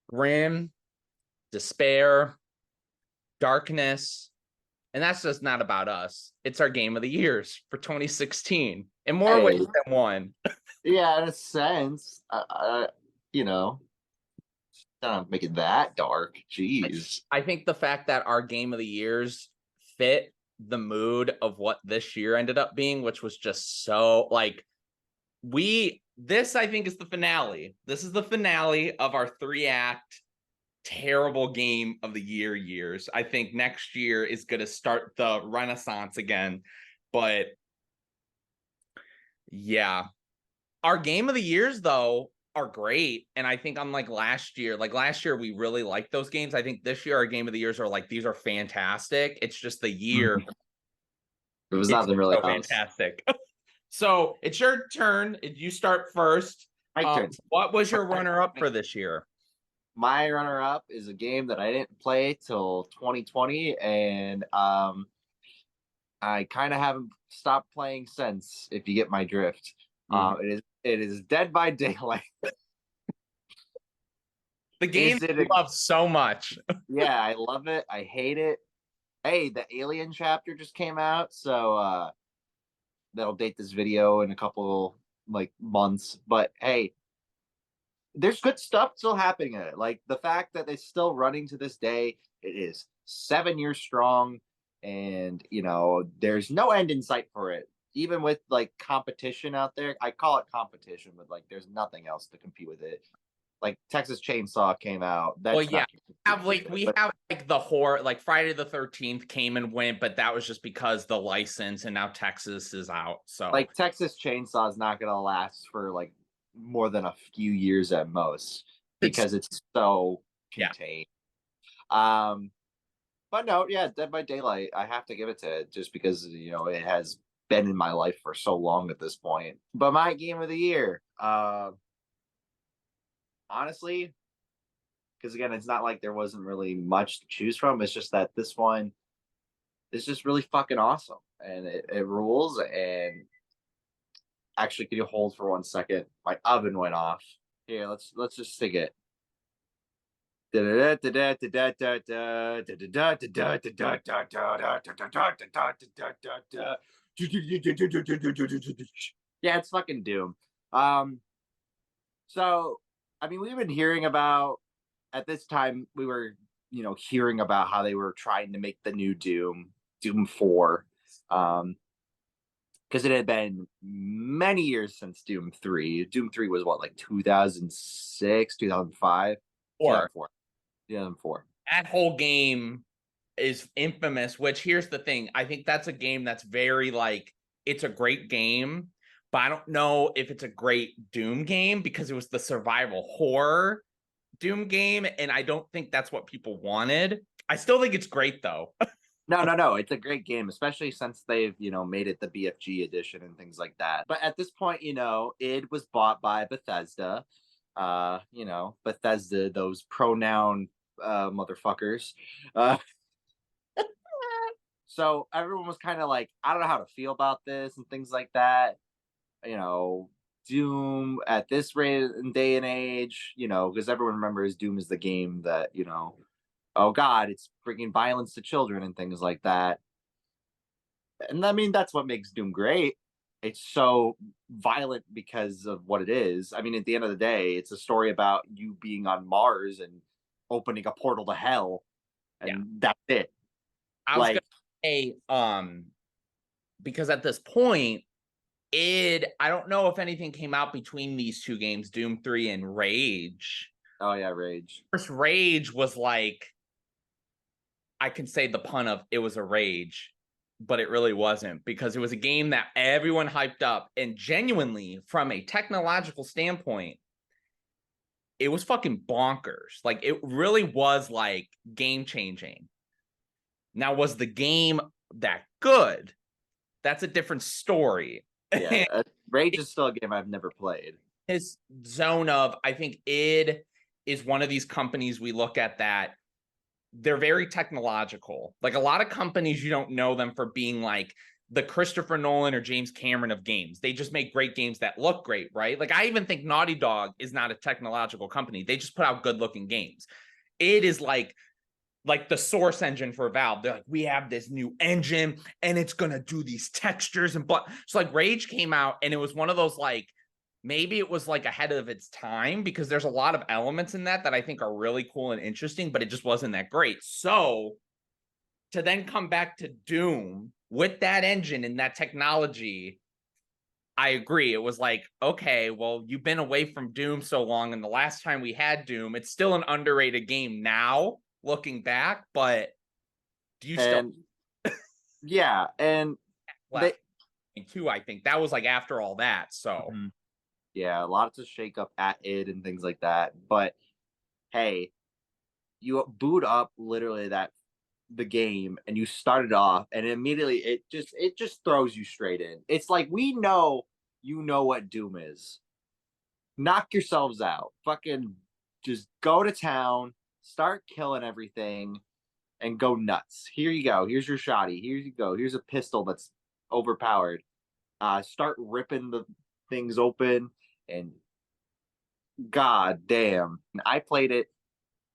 grim, despair, darkness. And that's just not about us. It's our game of the years for 2016 in more ways Hey, than one. yeah, in a sense, you know, not make it that dark. Jeez. I think the fact that our game of the years fit the mood of what this year ended up being, which was just so like this I think is the finale. This is the finale of our 3-act terrible game of the years. I think next year is going to start the renaissance again. But yeah, our game of the years though are great. And I think unlike last year, we really liked those games. I think this year our game of the years are like, these are fantastic. It's just the year. Mhm. It was It's nothing really so else. fantastic. So it's your turn. You start first. My turn. What was your runner up for this year? My runner up is a game that I didn't play till 2020, and I kind of haven't stopped playing since. If you get my drift, Mhm. it is Dead by Daylight. The game Is it you a love so much. Yeah, I love it. I hate it. Hey, the Alien chapter just came out, so that'll date this video in a couple like months. But hey, there's good stuff still happening in it. Like the fact that it's still running to this day, it is 7 years strong, and there's no end in sight for it. Even with like competition out there, I call it competition, but like there's nothing else to compete with it. Like Texas Chainsaw came out, Well, that's yeah, not competing with it, we but have like the horror, like Friday the 13th came and went, but that was just because the license, and now Texas is out. So like Texas Chainsaw is not gonna last for like more than a few years at most it's because it's so yeah. contained. Um, but no, yeah, Dead by Daylight, I have to give it to it just because it has been in my life for so long at this point. But my game of the year, honestly, because again, it's not like there wasn't really much to choose from. It's just that this one is just really fucking awesome and it rules. And actually, can you hold for 1 second? My oven went off. Here, let's just sing it. Yeah, it's fucking Doom. Um, so I mean, we've been hearing about at this time we were hearing about how they were trying to make the new Doom 4. Because it had been many years since Doom 3. Doom 3 was what, like 2006, 2005, Or 2004, 2004. that whole game is infamous, which here's the thing. I think that's a game that's very like, it's a great game, but I don't know if it's a great Doom game because it was the survival horror Doom game, and I don't think that's what people wanted. I still think it's great though. No, no, no. It's a great game, especially since they've, made it the BFG edition and things like that. But at this point, it was bought by Bethesda. Bethesda, those pronoun motherfuckers. Uh, so everyone was kind of like, I don't know how to feel about this and things like that. You know, Doom at this rate and day and age, because everyone remembers Doom is the game that, oh God, it's bringing violence to children and things like that. And I mean, that's what makes Doom great. It's so violent because of what it is. I mean, at the end of the day, it's a story about you being on Mars and opening a portal to hell, Yeah. and that's it. I was gonna Like, say, because at this point, I don't know if anything came out between these two games, Doom 3 and Rage. oh yeah, Rage. First Rage was like, I can say the pun of it was a rage, but it really wasn't, because it was a game that everyone hyped up, and genuinely, from a technological standpoint, it was fucking bonkers. Like, it really was like game changing. Now, was the game that good? That's a different story. Yeah, Rage is still a game I've never played. His zone of, I think id is one of these companies we look at that they're very technological. Like, a lot of companies, you don't know them for being like the Christopher Nolan or James Cameron of games. They just make great games that look great, right? Like I even think Naughty Dog is not a technological company. They just put out good looking games. It is like the source engine for Valve. They're like, we have this new engine and it's gonna do these textures and but so like Rage came out and it was one of those like maybe it was like ahead of its time because there's a lot of elements in that I think are really cool and interesting, but it just wasn't that great. So to then come back to Doom with that engine and that technology, I agree. It was like, okay, well, you've been away from Doom so long, and the last time we had Doom, it's still an underrated game now, looking back, but do you And still yeah, and they left too? I think that was like after all that. So yeah, a lot to shake up at it and things like that. But hey, you boot up literally the game and you start it off and immediately it just throws you straight in. It's like we know you know what Doom is. Knock yourselves out. Fucking just go to town, start killing everything, and go nuts. Here you go. Here's your shotty. Here you go. Here's a pistol that's overpowered. Start ripping the things open and god damn. I played it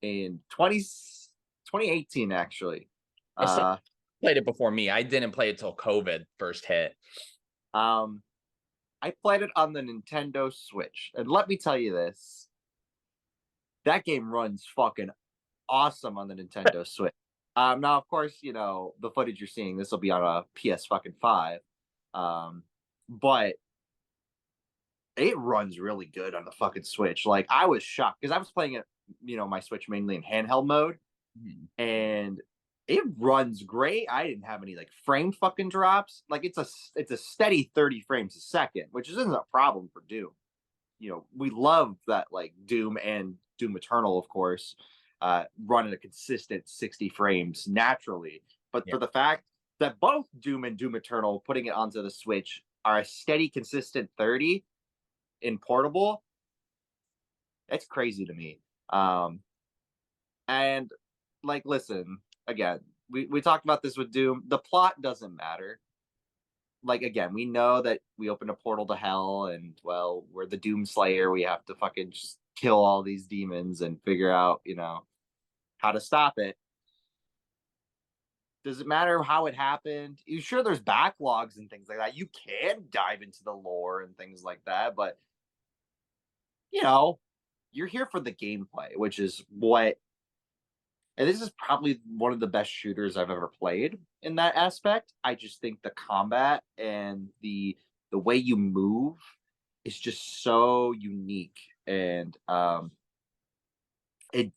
in 2018 actually. so Uh played it before me. I didn't play it till COVID first hit. um I played it on the Nintendo Switch. And let me tell you this. That game runs fucking awesome on the Nintendo Switch. Now of course, the footage you're seeing, this will be on a PS fucking 5. But it runs really good on the fucking Switch. Like I was shocked because I was playing it, my Switch mainly in handheld mode, and it runs great. I didn't have any like frame fucking drops. Like it's a steady 30 frames a second, which isn't a problem for Doom. We love that like Doom and Doom Eternal, of course, run at a consistent 60 frames naturally. But Yeah. for the fact that both Doom and Doom Eternal putting it onto the Switch are a steady, consistent 30 in portable, that's crazy to me. And like, listen, again, we talked about this with Doom. The plot doesn't matter. Like, again, we know that we open a portal to hell, and well, we're the Doom Slayer. We have to fucking just kill all these demons and figure out, how to stop it. Does it matter how it happened? You sure there's backlogs and things like that. You can dive into the lore and things like that, but you know, you're here for the gameplay, which is what. And this is probably one of the best shooters I've ever played in that aspect. I just think the combat and the way you move is just so unique. And it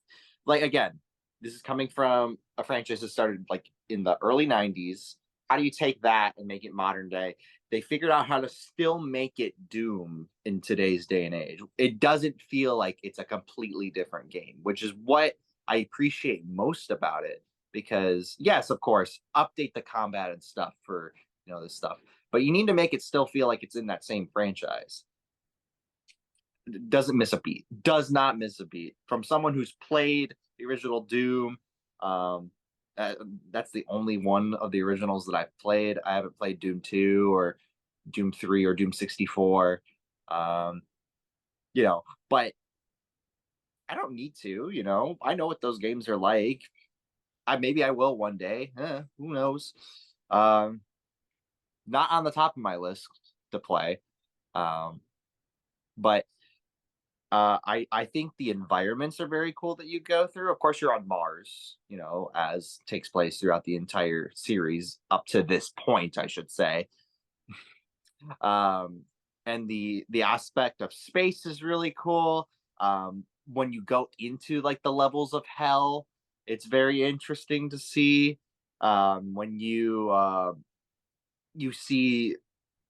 like again, this is coming from a franchise that started like in the early 90s. How do you take that and make it modern day? They figured out how to still make it Doom in today's day and age. It doesn't feel like it's a completely different game, which is what I appreciate most about it. Because yes, of course, update the combat and stuff for this stuff, but you need to make it still feel like it's in that same franchise. Doesn't miss a beat. Does not miss a beat. From someone who's played the original Doom, um, that's the only one of the originals that I've played. I haven't played Doom 2 or Doom 3 or Doom 64. Um, but I don't need to. I know what those games are like. Maybe I will one day. Who knows? Not on the top of my list to play. But I think the environments are very cool that you go through. Of course, you're on Mars, as takes place throughout the entire series up to this point, I should say. And the aspect of space is really cool. When you go into like the levels of hell, it's very interesting to see. When you see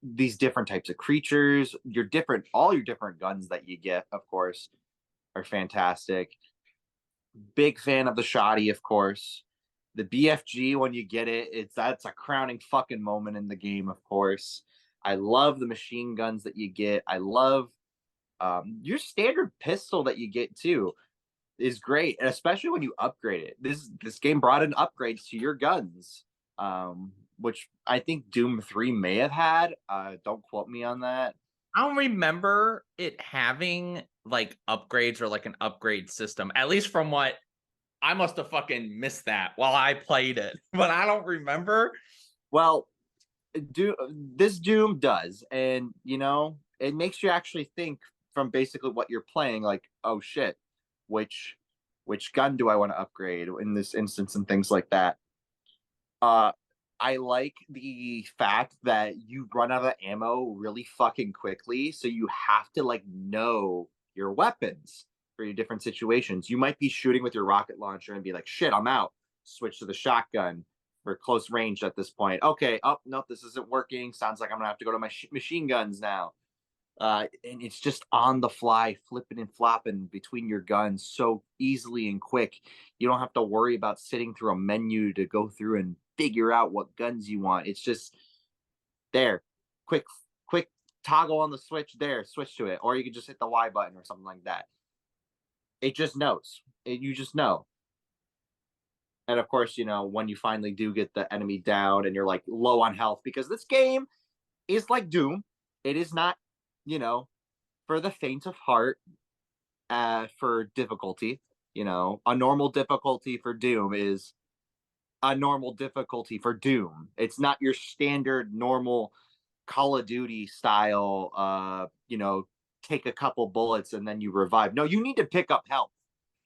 these different types of creatures, all your different guns that you get, of course, are fantastic. Big fan of the shoddy, of course. The BFG, when you get it, that's a crowning fucking moment in the game, of course. I love the machine guns that you get. I love your standard pistol that you get too is great, and especially when you upgrade it. This game brought in upgrades to your guns. which I think Doom 3 may have had. Don't quote me on that. I don't remember it having like upgrades or like an upgrade system, at least from what I must have fucking missed that while I played it, but I don't remember. Well, this Doom does, and it makes you actually think from basically what you're playing. Like, oh shit, which which gun do I want to upgrade in this instance, and things like that. Uh, I like the fact that you run out of ammo really fucking quickly, so you have to like know your weapons for your different situations. You might be shooting with your rocket launcher and be like, "Shit, I'm out." Switch to the shotgun for close range at this point. Okay, oh no, this isn't working. Sounds like I'm gonna have to go to my machine guns now. And it's just on the fly, flipping and flopping between your guns so easily and quick. You don't have to worry about sitting through a menu to go through and figure out what guns you want. It's just there, quick, quick toggle on the switch. There, switch to it, or you can just hit the Y button or something like that. It just knows. You just know. And of course, when you finally do get the enemy down and you're like low on health, because this game is like Doom. It is not, you know, for the faint of heart. For difficulty, a normal difficulty for Doom is a normal difficulty for Doom. It's not your standard normal Call of Duty style. Take a couple bullets and then you revive. No, you need to pick up health.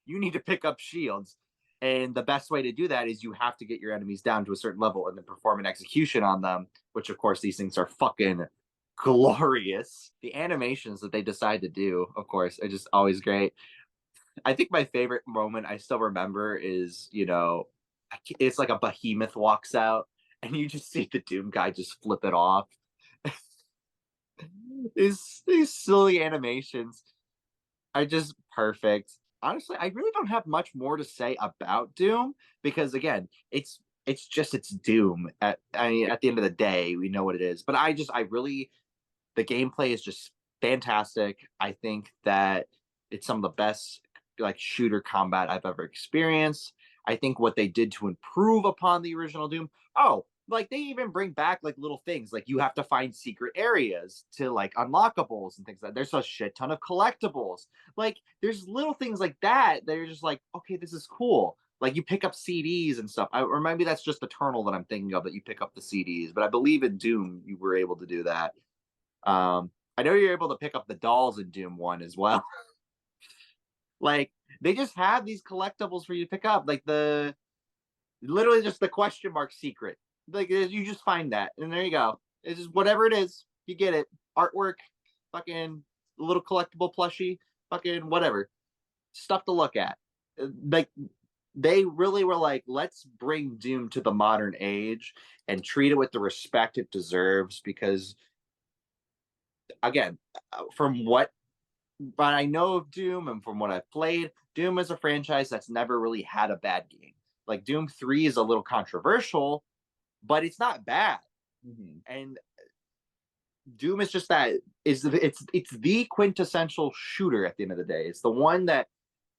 You need to pick up shields. And the best way to do that is you have to get your enemies down to a certain level and then perform an execution on them, which of course these things are fucking glorious. The animations that they decide to do, of course, are just always great. I think my favorite moment I still remember is, it's like a behemoth walks out and you just see the Doom guy just flip it off. These silly animations are just perfect. Honestly, I really don't have much more to say about Doom because again, it's Doom. At the end of the day, we know what it is. But I really the gameplay is just fantastic. I think that it's some of the best like shooter combat I've ever experienced. I think what they did to improve upon the original Doom. Oh, like they even bring back like little things like you have to find secret areas to like unlockables and things like that. There's a shit ton of collectibles. Like there's little things like that that are just like, okay, this is cool. Like you pick up CDs and stuff. Or maybe that's just Eternal that I'm thinking of that you pick up the CDs. But I believe in Doom you were able to do that. I know you're able to pick up the dolls in Doom 1 as well. Like they just have these collectibles for you to pick up, like the literally just the question mark secret. Like you just find that, and there you go. It's just whatever it is, you get it. Artwork, fucking little collectible plushie, fucking whatever stuff to look at. Like they really were like, let's bring Doom to the modern age and treat it with the respect it deserves. Because again, from what I know of Doom and from what I've played, Doom is a franchise that's never really had a bad game. Like Doom 3 is a little controversial, but it's not bad. Mm-hmm. And Doom is just that it's the quintessential shooter at the end of the day. It's the one that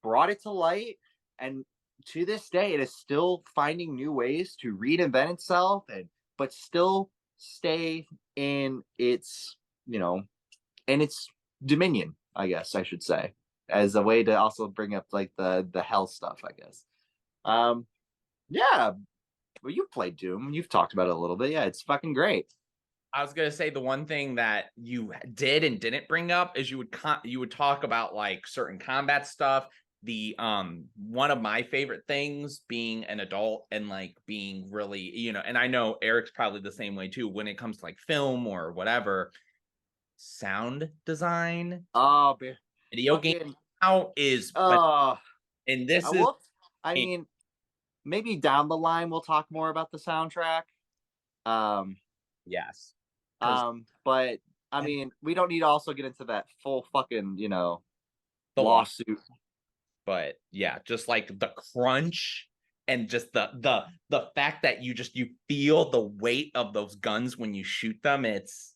brought it to light, and to this day it is still finding new ways to reinvent itself and but still stay in its, in its dominion, I guess I should say, as a way to also bring up like the hell stuff, I guess. Yeah, well, you've played Doom, you've talked about it a little bit. Yeah, it's fucking great. I was gonna say the one thing that you did and didn't bring up is you would talk about like certain combat stuff. The one of my favorite things being an adult and like being really, and I know Eric's probably the same way too when it comes to like film or whatever, sound design. Oh, Video game fucking now is, but uh and this I is will. I mean, maybe down the line we'll talk more about the soundtrack. Um, yes, because but I mean, we don't need to also get into that full fucking, the law, lawsuit. but yeah, just like the crunch and just the fact that you feel the weight of those guns when you shoot them. It's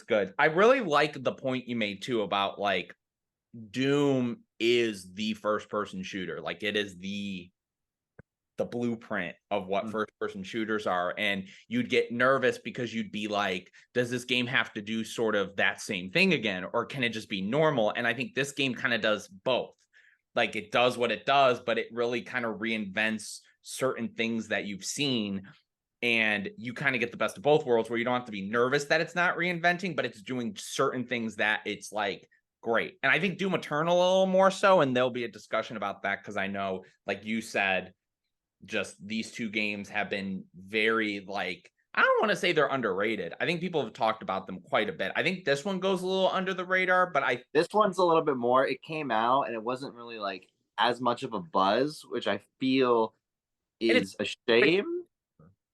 good. I really like the point you made too about like Doom is the first person shooter. Like it is the blueprint of what Mm. first person shooters are. And you'd get nervous because you'd be like, does this game have to do sort of that same thing again? Or can it just be normal? And I think this game kind of does both. Like it does what it does, but it really kind of reinvents certain things that you've seen. And you kind of get the best of both worlds where you don't have to be nervous that it's not reinventing, but it's doing certain things that it's like great. And I think Doom Eternal a little more so, and there'll be a discussion about that because I know, like you said, just these two games have been very like, I don't want to say they're underrated. I think people have talked about them quite a bit. I think this one goes a little under the radar, but This one's a little bit more. It came out and it wasn't really like as much of a buzz, which I feel and it's is a shame.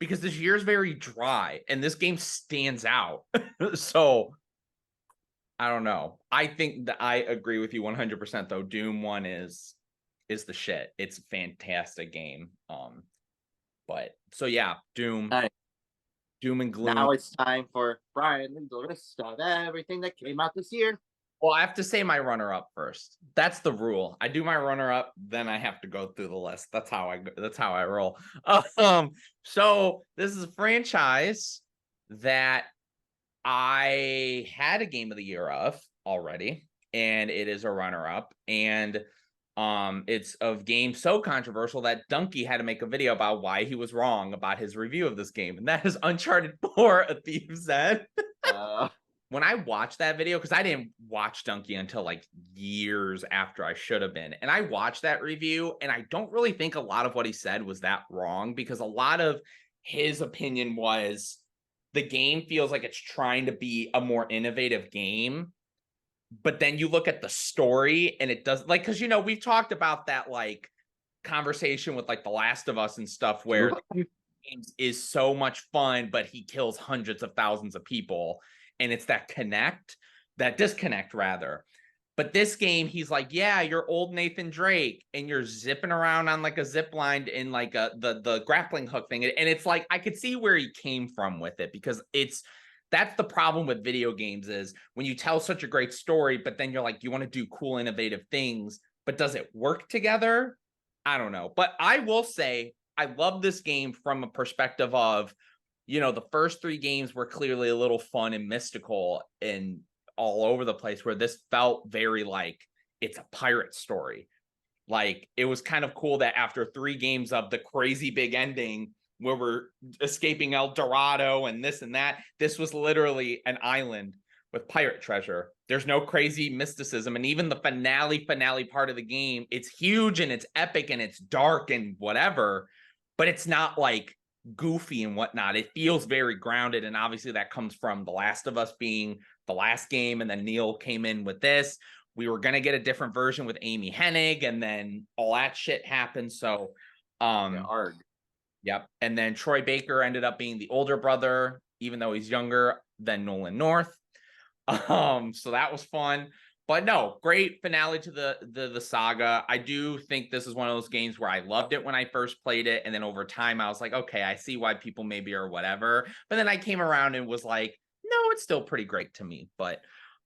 because this year's very dry and this game stands out. So I don't know. I think that I agree with you 100% though. Doom 1 is the shit. It's a fantastic game. But so yeah, Doom. All right. Doom and gloom. Now it's time for Brian leaves the list of everything that came out this year. Well, I have to say my runner-up first. That's the rule. I do my runner-up, then I have to go through the list. That's how I roll. So this is a franchise that I had a game of the year of already, and it is a runner-up. And it's a game so controversial that Dunkey had to make a video about why he was wrong about his review of this game, and that is Uncharted 4: A Thief's End. When I watched that video, because I didn't watch Dunkey until like years after I should have been, and I watched that review, and I don't really think a lot of what he said was that wrong, because a lot of his opinion was the game feels like it's trying to be a more innovative game. But then you look at the story and it does, like, because, you know, we've talked about that, like, conversation with, like, The Last of Us and stuff where games is so much fun, but he kills hundreds of thousands of people. And it's that disconnect, rather. But this game, he's like, yeah, you're old Nathan Drake and you're zipping around on, like, a zip line in, like, the grappling hook thing. And it's like, I could see where he came from with it, because that's the problem with video games, is when you tell such a great story, but then you're like, you want to do cool, innovative things, but does it work together? I don't know. But I will say, I love this game from a perspective of, you know, the first three games were clearly a little fun and mystical and all over the place, where this felt very like it's a pirate story. Like, it was kind of cool that after 3 games of the crazy big ending, where we're escaping El Dorado and this and that, this was literally an island with pirate treasure. There's no crazy mysticism. And even the finale part of the game, it's huge and it's epic and it's dark and whatever, but it's not like goofy and whatnot. It feels very grounded. And obviously that comes from The Last of Us being the last game. And then Neil came in with this. We were going to get a different version with Amy Hennig, and then all that shit happened. So, Arg. Yep. And then Troy Baker ended up being the older brother, even though he's younger than Nolan North. So that was fun. But no, great finale to the saga. I do think this is one of those games where I loved it when I first played it, and then over time I was like, okay, I see why people maybe are whatever. But then I came around and was like, no, it's still pretty great to me. But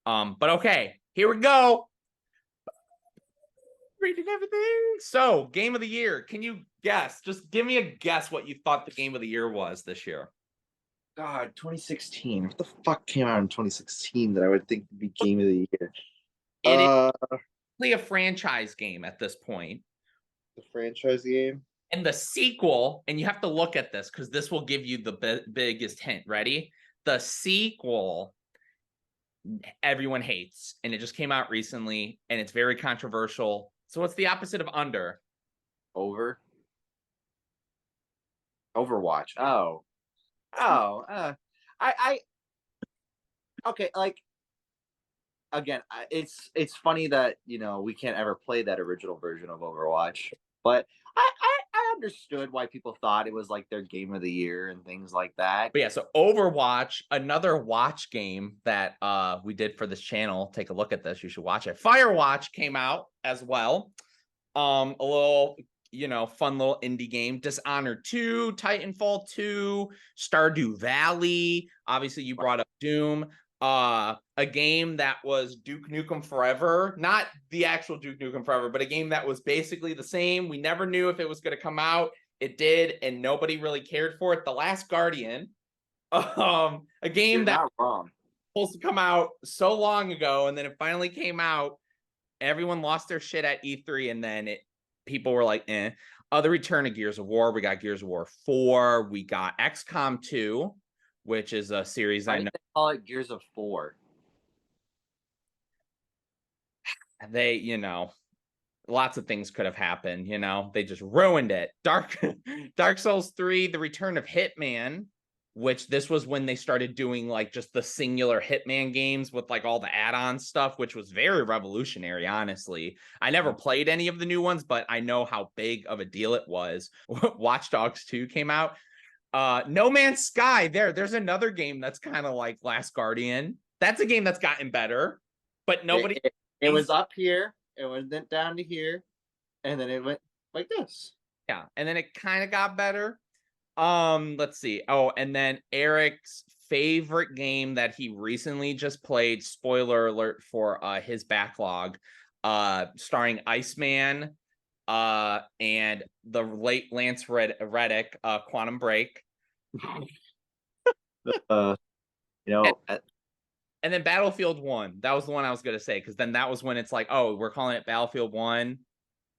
okay, here we go. Reading everything. So, game of the year. Can you guess? Just give me a guess what you thought the game of the year was this year. God, 2016. What the fuck came out in 2016 that I would think would be game of the year? It is really a franchise game at this point. The franchise game? And the sequel, and you have to look at this because this will give you the biggest hint. Ready? The sequel everyone hates, and it just came out recently, and it's very controversial. So what's the opposite of under? Overwatch. Okay, like, again, it's funny that, you know, we can't ever play that original version of Overwatch, but I understood why people thought it was like their game of the year and things like that. But yeah, so Overwatch, another watch game that we did for this channel. Take a look at this. You should watch it. Firewatch came out as well. A little, you know, fun little indie game. Dishonored 2, Titanfall 2, Stardew Valley. Obviously, you brought up Doom. A game that was Duke Nukem Forever, not the actual Duke Nukem Forever, but a game that was basically the same. We never knew if it was going to come out. It did, and nobody really cared for it. The Last Guardian, a game You're that not wrong. was supposed to come out so long ago, and then it finally came out. Everyone lost their shit at E3, and then people were like, eh. The return of Gears of War. We got Gears of War 4. We got XCOM 2, which is a series Why I did know they call it Gears of 4? they, lots of things could have happened, they just ruined it. Dark Souls 3, The Return of Hitman, which this was when they started doing like just the singular Hitman games with like all the add-on stuff, which was very revolutionary, honestly. I never played any of the new ones, but I know how big of a deal it was. Watch Dogs 2 came out. No Man's Sky, there's another game that's kind of like Last Guardian. That's a game that's gotten better, but nobody It was up here, it went down to here, and then it went like this. Yeah, and then it kind of got better. Let's see. Oh, and then Erik's favorite game that he recently just played, spoiler alert for his backlog, starring Iceman, and the late Lance Reddick, Quantum Break. You know, And then Battlefield 1. That was the one I was going to say, because then that was when it's like, oh, we're calling it Battlefield 1,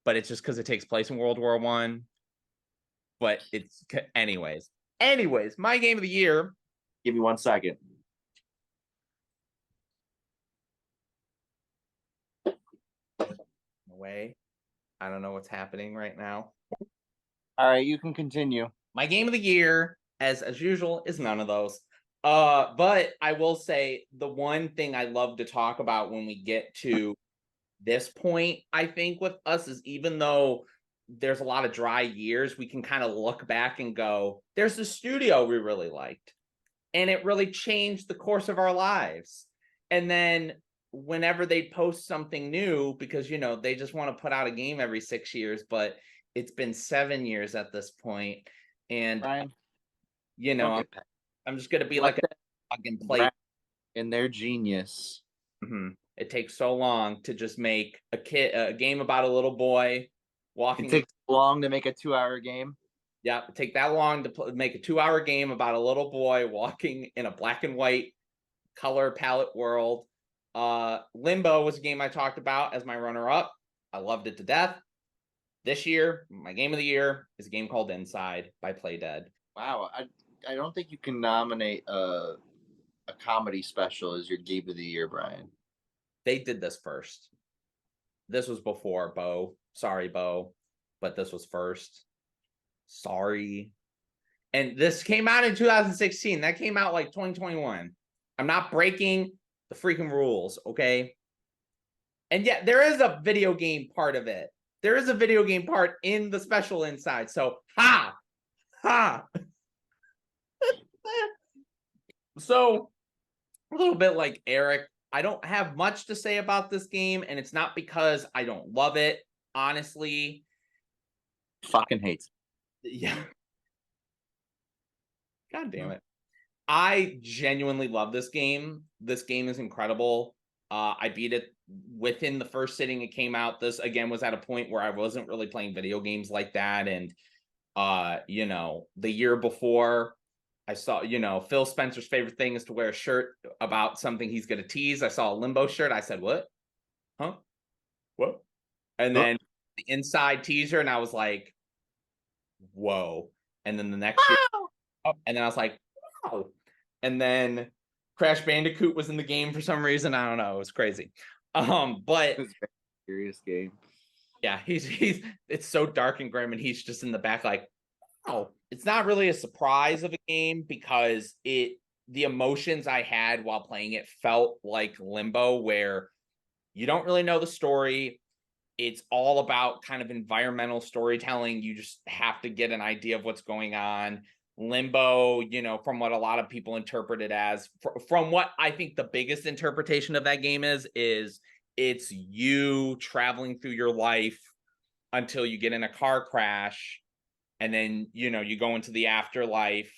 but it's just because it takes place in World War I. But it's anyways, my game of the year. give me 1 second. Away. I don't know what's happening right now. All right, you can continue. My game of the year, as usual, is none of those. But I will say the one thing I love to talk about when we get to this point, I think with us, is even though there's a lot of dry years, we can kind of look back and go, there's a studio we really liked, and it really changed the course of our lives. And then whenever they post something new, because they just want to put out a game every 6 years, but it's been 7 years at this point, and Brian, I'm just gonna be like a plug and play. In their genius. Mm-hmm. It takes so long to just make a game about a little boy walking. It takes long to make a 2-hour game. Yeah, it take that long to make a 2-hour game about a little boy walking in a black and white color palette world. Limbo was a game I talked about as my runner-up. I loved it to death. This year, my game of the year is a game called Inside by Playdead. Wow, I don't think you can nominate a comedy special as your game of the year, Brian. They did this first. This was before Bo. Sorry, Bo, but this was first. Sorry. And this came out in 2016. That came out like 2021. I'm not breaking the freaking rules, okay? And yeah, there is a video game part of it. There is a video game part in the special Inside. So, ha! So, a little bit like Erik, I don't have much to say about this game, and it's not because I don't love it. Honestly, fucking hates. Yeah. God damn it. I genuinely love this game. This game is incredible. I beat it within the first sitting it came out. This again was at a point where I wasn't really playing video games like that. And the year before, I saw, Phil Spencer's favorite thing is to wear a shirt about something he's gonna tease. I saw a Limbo shirt. I said, what? Huh? What? And then the Inside teaser, and I was like, whoa. And then the next year, and then I was like, wow. And then Crash Bandicoot was in the game for some reason. I don't know. It was crazy. But It's a serious game. Yeah, he's it's so dark and grim, and he's just in the back like, oh, it's not really a surprise of a game because the emotions I had while playing it felt like Limbo, where you don't really know the story. It's all about kind of environmental storytelling. You just have to get an idea of what's going on. Limbo, from what a lot of people interpret it as, from what I think the biggest interpretation of that game is it's you traveling through your life until you get in a car crash, and then, you go into the afterlife,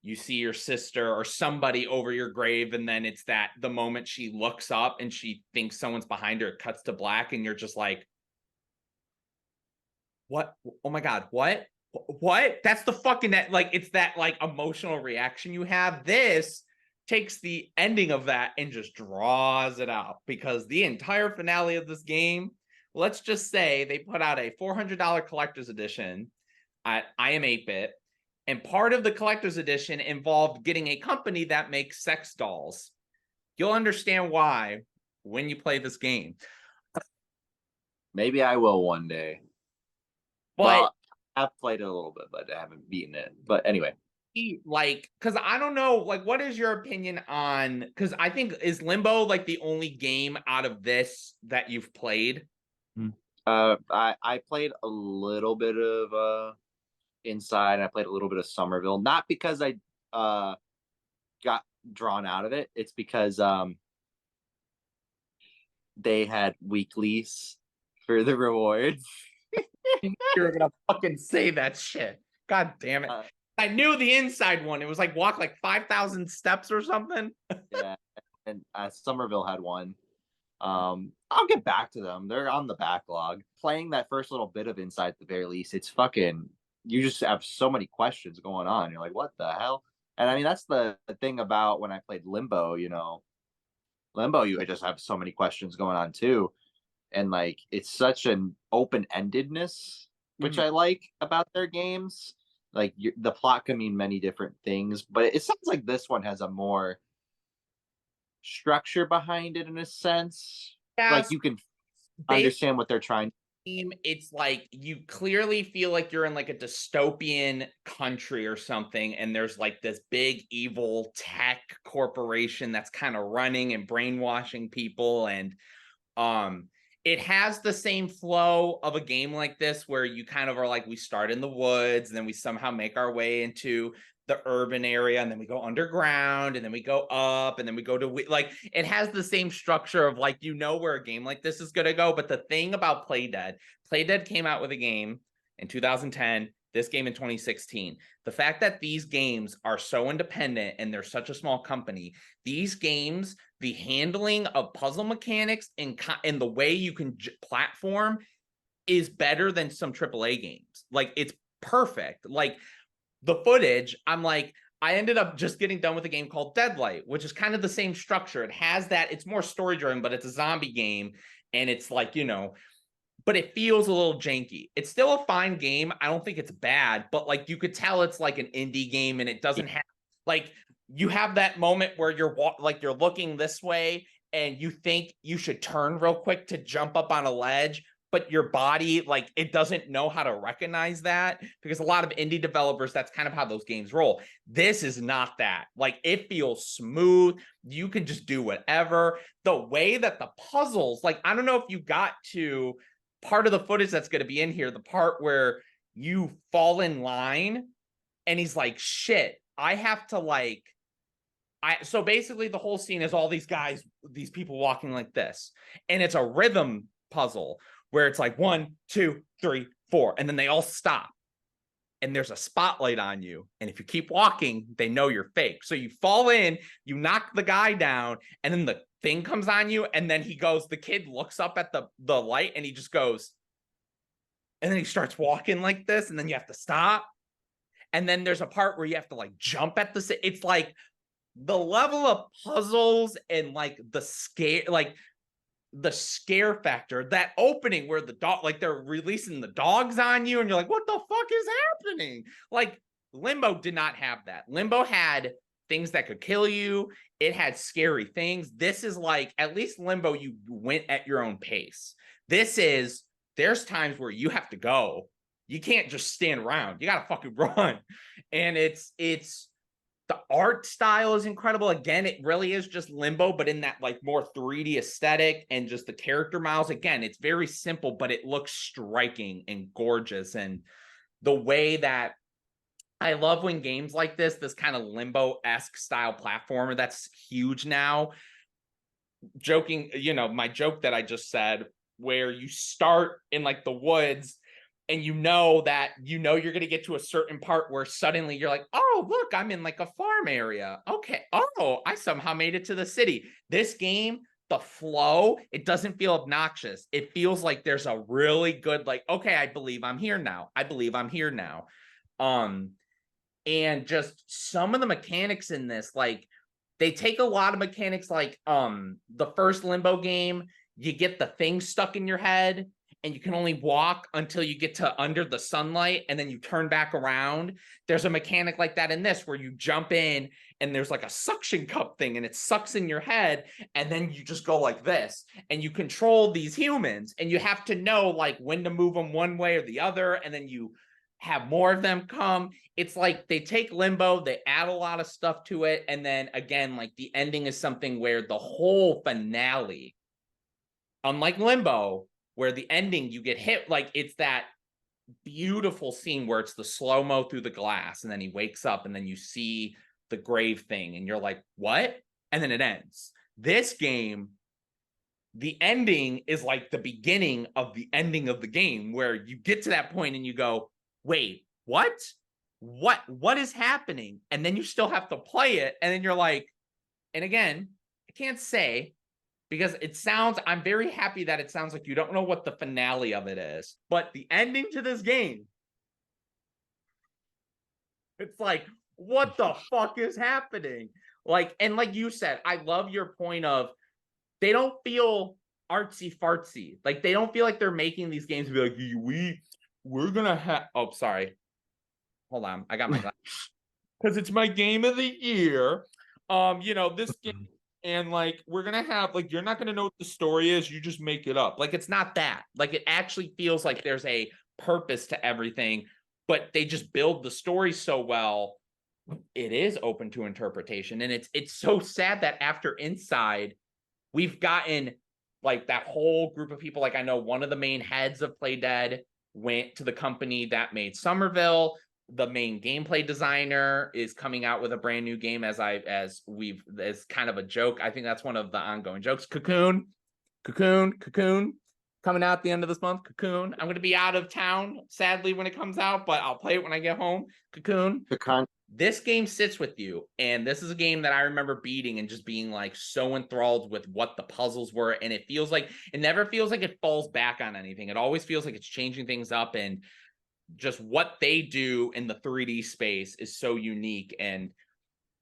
you see your sister or somebody over your grave, and then it's the moment she looks up and she thinks someone's behind her, it cuts to black, and you're just like, what? Oh my God, what? What? That's the fucking that like it's that like emotional reaction you have. This takes the ending of that and just draws it out because the entire finale of this game, let's just say they put out a $400 collector's edition at I Am 8-Bit, and part of the collector's edition involved getting a company that makes sex dolls. You'll understand why when you play this game. Maybe I will one day. But Well, I've played it a little bit, but I haven't beaten it. But anyway, like, because I don't know, like, what is your opinion on? Because I think is Limbo like the only game out of this that you've played? I played a little bit of Inside. I played a little bit of Somerville, not because I got drawn out of it. It's because they had weeklies for the rewards. You're gonna fucking say that shit. God damn it. I knew the Inside one. It was like walk like 5,000 steps or something. Yeah, and Somerville had one. I'll get back to them. They're on the backlog. Playing that first little bit of Inside at the very least, it's fucking. You just have so many questions going on. You're like, what the hell? And I mean, that's the thing about when I played Limbo. Limbo, you just have so many questions going on too, and like it's such an open endedness, which I like about their games. Like the plot can mean many different things, but it sounds like this one has a more structure behind it in a sense. Like Yes, you can based understand what they're trying. game, it's like you clearly feel like you're in like a dystopian country or something, and there's like this big evil tech corporation that's kind of running and brainwashing people, and it has the same flow of a game like this where you kind of are like, we start in the woods and then we somehow make our way into the urban area, and then we go underground, and then we go up, and then we go to like it has the same structure of like where a game like this is going to go. But the thing about Playdead came out with a game in 2010, this game in 2016. The fact that these games are so independent and they're such a small company, these games, the handling of puzzle mechanics and the way you can platform is better than some AAA games. Like it's perfect. Like the footage, I'm like, I ended up just getting done with a game called Deadlight, which is kind of the same structure. It has that, it's more story driven, but it's a zombie game. And it's like, but it feels a little janky. It's still a fine game. I don't think it's bad, but like you could tell it's like an indie game, and it doesn't have like you have that moment where you're looking this way and you think you should turn real quick to jump up on a ledge, but your body, like, it doesn't know how to recognize that, because a lot of indie developers, that's kind of how those games roll. This is not that. Like, it feels smooth. You can just do whatever. The way that the puzzles, like, I don't know if you got to part of the footage that's going to be in here, the part where you fall in line and he's like, shit, I have to like, so basically the whole scene is all these guys, these people walking like this, and it's a rhythm puzzle where it's like 1, 2, 3, 4, and then they all stop, and there's a spotlight on you, and if you keep walking, they know you're fake. So you fall in, you knock the guy down, and then the thing comes on you, and then the kid looks up at the light, and he just goes, and then he starts walking like this, and then you have to stop, and then there's a part where you have to like jump at it's like the level of puzzles and like the scare factor, that opening where the dog, like they're releasing the dogs on you and you're like, what the fuck is happening? Like Limbo did not have that. Limbo had things that could kill you. It had scary things. This is like, at least Limbo, you went at your own pace. There's times where you have to go. You can't just stand around. You gotta fucking run. And it's the art style is incredible. Again, it really is just Limbo, but in that like more 3D aesthetic, and just the character models. Again, it's very simple, but it looks striking and gorgeous. And the way that I love when games like this kind of Limbo-esque style platformer that's huge now. Joking, my joke that I just said, where you start in like the woods, and you're going to get to a certain part where suddenly you're like, oh, look, I'm in like a farm area. Okay. Oh, I somehow made it to the city. This game, the flow, it doesn't feel obnoxious. It feels like there's a really good, like, okay, I believe I'm here now. I believe I'm here now. And just some of the mechanics in this, like, they take a lot of mechanics, like the first Limbo game, you get the thing stuck in your head and you can only walk until you get to under the sunlight and then you turn back around. There's a mechanic like that in this where you jump in and there's like a suction cup thing and it sucks in your head and then you just go like this and you control these humans and you have to know like when to move them one way or the other, and then you have more of them come. It's like they take Limbo, they add a lot of stuff to it, and then again, like the ending is something where the whole finale, unlike Limbo, where the ending you get hit, like it's that beautiful scene where it's the slow-mo through the glass and then he wakes up and then you see the grave thing and you're like, what? And then it ends. This game, the ending is like the beginning of the ending of the game, where you get to that point and you go, wait, what is happening? And then you still have to play it, and then you're like, and again, I can't say, because it sounds, I'm very happy that it sounds like you don't know what the finale of it is, but the ending to this game, it's like, what the fuck is happening? Like, and like you said, I love your point of, they don't feel artsy fartsy. Like, they don't feel like they're making these games to be like, we're gonna have, oh, sorry. Hold on, I got my because it's my game of the year. This game, and like we're gonna have, like, you're not gonna know what the story is, you just make it up. Like, it's not that. Like, it actually feels like there's a purpose to everything, but they just build the story so well. It is open to interpretation, and it's so sad that after Inside, we've gotten like that whole group of people. Like, I know one of the main heads of Play Dead went to the company that made Somerville. The main gameplay designer is coming out with a brand new game as kind of a joke. I think that's one of the ongoing jokes. Cocoon coming out at the end of this month. Cocoon. I'm going to be out of town, sadly, when it comes out, but I'll play it when I get home. Cocoon. This game sits with you, and this is a game that I remember beating and just being like so enthralled with what the puzzles were, and it never feels like it falls back on anything. It always feels like it's changing things up, and just what they do in the 3D space is so unique. And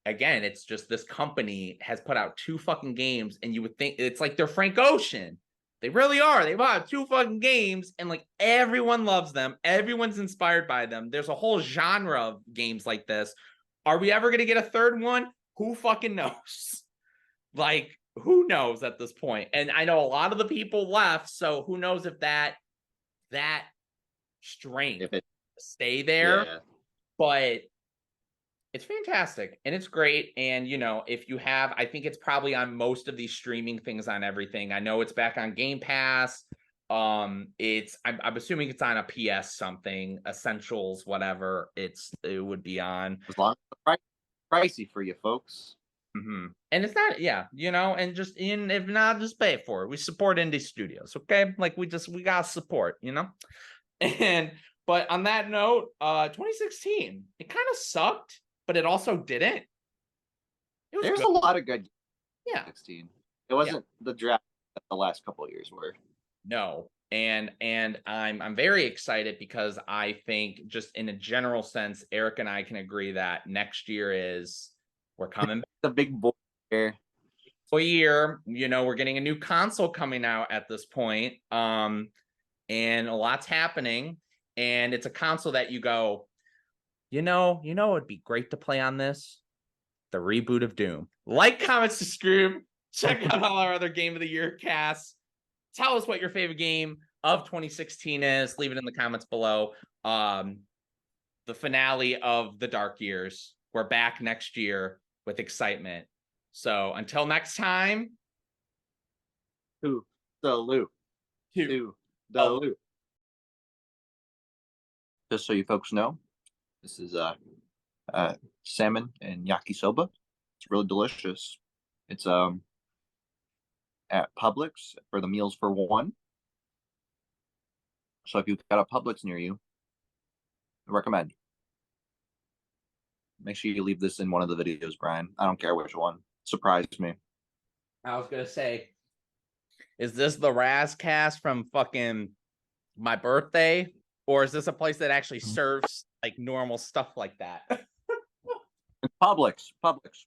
again, it's just, this company has put out 2 fucking games, and you would think it's like they're Frank Ocean. They really are. They bought 2 fucking games, and like everyone loves them. Everyone's inspired by them. There's a whole genre of games like this. Are we ever going to get a third one? Who fucking knows? Like, who knows at this point? And I know a lot of the people left, so who knows if that strength stay there. Yeah. But it's fantastic and it's great. And if you have, I think it's probably on most of these streaming things, on everything. I know it's back on Game Pass. I'm assuming it's on a PS something, Essentials, whatever it would be on. As long as it's pricey for you folks. Mm-hmm. And it's not, and just if not, just pay for it. We support indie studios, okay? Like, we gotta support, But on that note, 2016, it kind of sucked, but it also didn't. There's good. A lot of good. Yeah. 16. It wasn't the draft that the last couple of years were. No. And I'm very excited because I think, just in a general sense, Eric and I can agree that next year we're coming back. The big boy year. We're getting a new console coming out at this point. And a lot's happening. And it's a console that you go, it'd be great to play on this. The reboot of Doom. Like, comment, subscribe. Check out all our other Game of the Year casts. Tell us what your favorite game of 2016 is. Leave it in the comments below. The finale of the Dark Years. We're back next year with excitement. So until next time. To the loop. To the loop. Just so you folks know, this is salmon and yakisoba. It's really delicious. It's at Publix for the meals for one. So if you've got a Publix near you, I recommend. Make sure you leave this in one of the videos, Brian. I don't care which one. Surprise me. I was gonna say, Is this the Razcast from fucking my birthday? Or is this a place that actually serves like normal stuff like that? Publix.